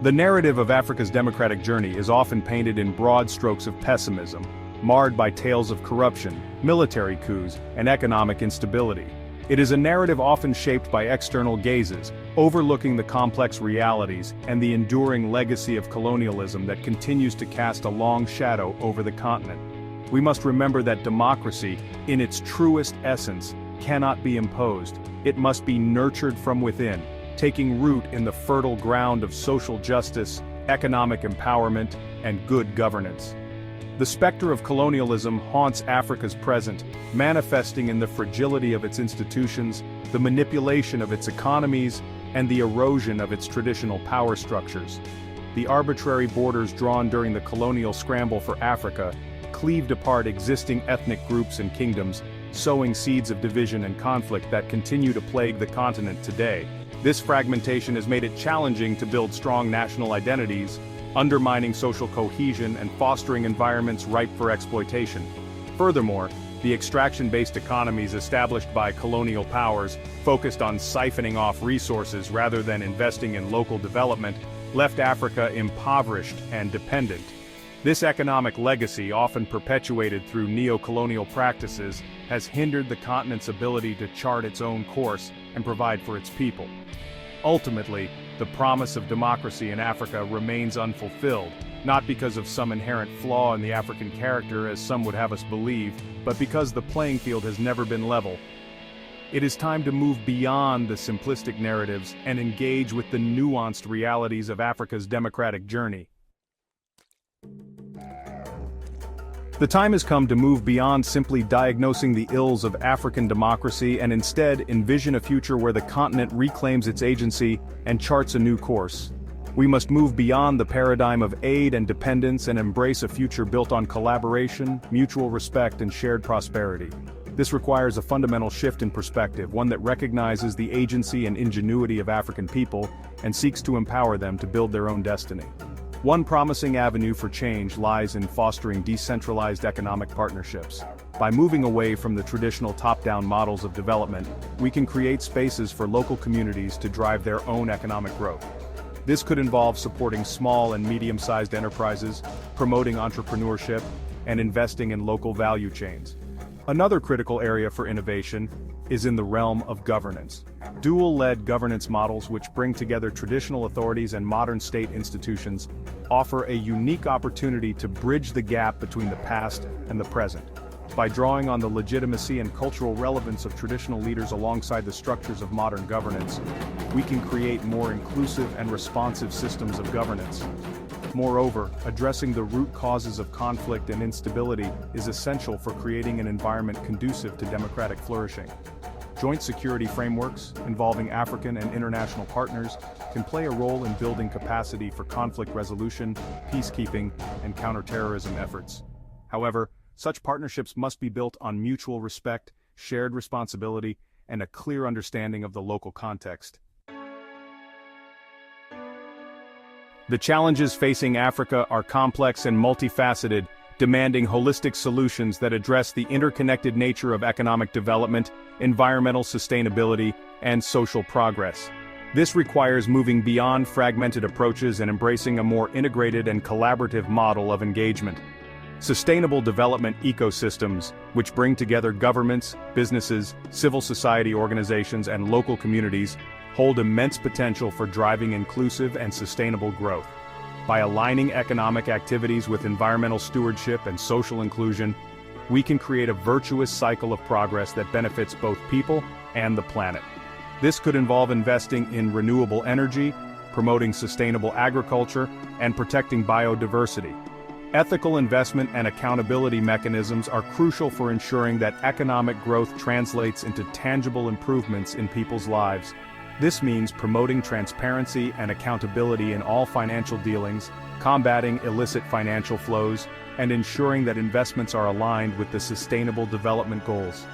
The narrative of Africa's democratic journey is often painted in broad strokes of pessimism, marred by tales of corruption, military coups, and economic instability. It is a narrative often shaped by external gazes, overlooking the complex realities and the enduring legacy of colonialism that continues to cast a long shadow over the continent. We must remember that democracy, in its truest essence, cannot be imposed. It must be nurtured from within, taking root in the fertile ground of social justice, economic empowerment, and good governance. The specter of colonialism haunts Africa's present, manifesting in the fragility of its institutions, the manipulation of its economies, and the erosion of its traditional power structures. The arbitrary borders drawn during the colonial scramble for Africa cleaved apart existing ethnic groups and kingdoms, sowing seeds of division and conflict that continue to plague the continent today. This fragmentation has made it challenging to build strong national identities, undermining social cohesion and fostering environments ripe for exploitation. Furthermore, the extraction-based economies established by colonial powers, focused on siphoning off resources rather than investing in local development, left Africa impoverished and dependent. This economic legacy, often perpetuated through neo-colonial practices, has hindered the continent's ability to chart its own course and provide for its people. Ultimately, the promise of democracy in Africa remains unfulfilled, not because of some inherent flaw in the African character as some would have us believe, but because the playing field has never been level. It is time to move beyond the simplistic narratives and engage with the nuanced realities of Africa's democratic journey. The time has come to move beyond simply diagnosing the ills of African democracy and instead envision a future where the continent reclaims its agency and charts a new course. We must move beyond the paradigm of aid and dependence and embrace a future built on collaboration, mutual respect, and shared prosperity. This requires a fundamental shift in perspective, one that recognizes the agency and ingenuity of African people and seeks to empower them to build their own destiny. One promising avenue for change lies in fostering decentralized economic partnerships. By moving away from the traditional top-down models of development, we can create spaces for local communities to drive their own economic growth. This could involve supporting small and medium-sized enterprises, promoting entrepreneurship, and investing in local value chains. Another critical area for innovation is in the realm of governance. Dual-led governance models, which bring together traditional authorities and modern state institutions, offer a unique opportunity to bridge the gap between the past and the present. By drawing on the legitimacy and cultural relevance of traditional leaders alongside the structures of modern governance, we can create more inclusive and responsive systems of governance. Moreover, addressing the root causes of conflict and instability is essential for creating an environment conducive to democratic flourishing. Joint security frameworks, involving African and international partners, can play a role in building capacity for conflict resolution, peacekeeping, and counterterrorism efforts. However, such partnerships must be built on mutual respect, shared responsibility, and a clear understanding of the local context. The challenges facing Africa are complex and multifaceted, demanding holistic solutions that address the interconnected nature of economic development, environmental sustainability, and social progress. This requires moving beyond fragmented approaches and embracing a more integrated and collaborative model of engagement. Sustainable development ecosystems, which bring together governments, businesses, civil society organizations, and local communities, hold immense potential for driving inclusive and sustainable growth. By aligning economic activities with environmental stewardship and social inclusion, we can create a virtuous cycle of progress that benefits both people and the planet. This could involve investing in renewable energy, promoting sustainable agriculture, and protecting biodiversity. Ethical investment and accountability mechanisms are crucial for ensuring that economic growth translates into tangible improvements in people's lives. This means promoting transparency and accountability in all financial dealings, combating illicit financial flows, and ensuring that investments are aligned with the Sustainable Development Goals.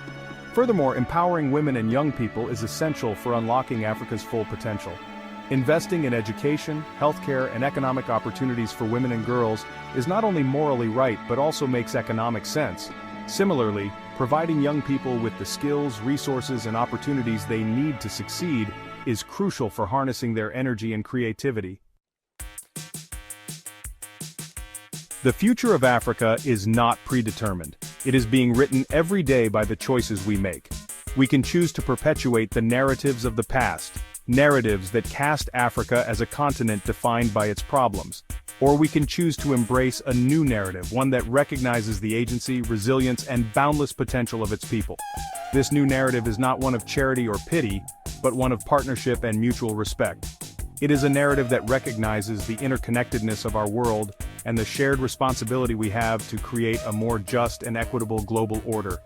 Furthermore, empowering women and young people is essential for unlocking Africa's full potential. Investing in education, healthcare, and economic opportunities for women and girls is not only morally right but also makes economic sense. Similarly, providing young people with the skills, resources, and opportunities they need to succeed is crucial for harnessing their energy and creativity. The future of Africa is not predetermined. It is being written every day by the choices we make. We can choose to perpetuate the narratives of the past, narratives that cast Africa as a continent defined by its problems. Or we can choose to embrace a new narrative, one that recognizes the agency, resilience, and boundless potential of its people. This new narrative is not one of charity or pity, but one of partnership and mutual respect. It is a narrative that recognizes the interconnectedness of our world and the shared responsibility we have to create a more just and equitable global order.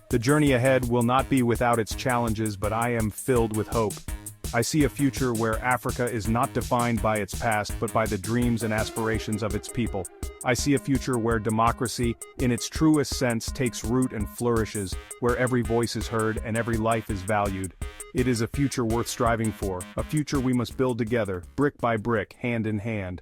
The journey ahead will not be without its challenges, but I am filled with hope. I see a future where Africa is not defined by its past but by the dreams and aspirations of its people. I see a future where democracy, in its truest sense, takes root and flourishes, where every voice is heard and every life is valued. It is a future worth striving for, a future we must build together, brick by brick, hand in hand.